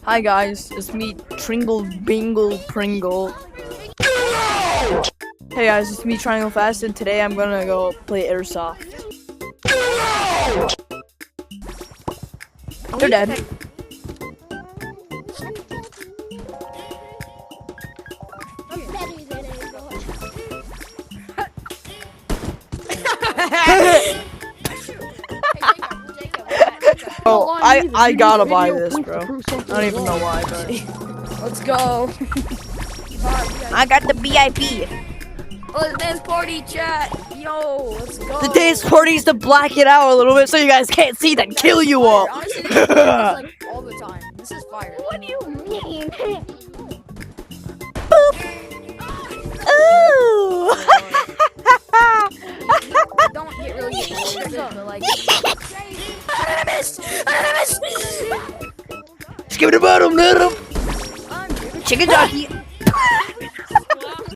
Hi guys, it's me, Tringle Bingle Pringle. Hey guys, it's me, Triangle Fast, and today I'm gonna go play Airsoft. They're dead. Oh, I gotta buy this, bro. I don't even know why, but let's go. I got the VIP. Oh, the dance party, chat. Yo, let's go. The dance party is to black it out a little bit so you guys can't see that kill you all. Honestly, this is like all the time. This is fire. What do you mean? Boop. Ooh. Don't get really excited, but like. Skip the bottom, little chicken jockey.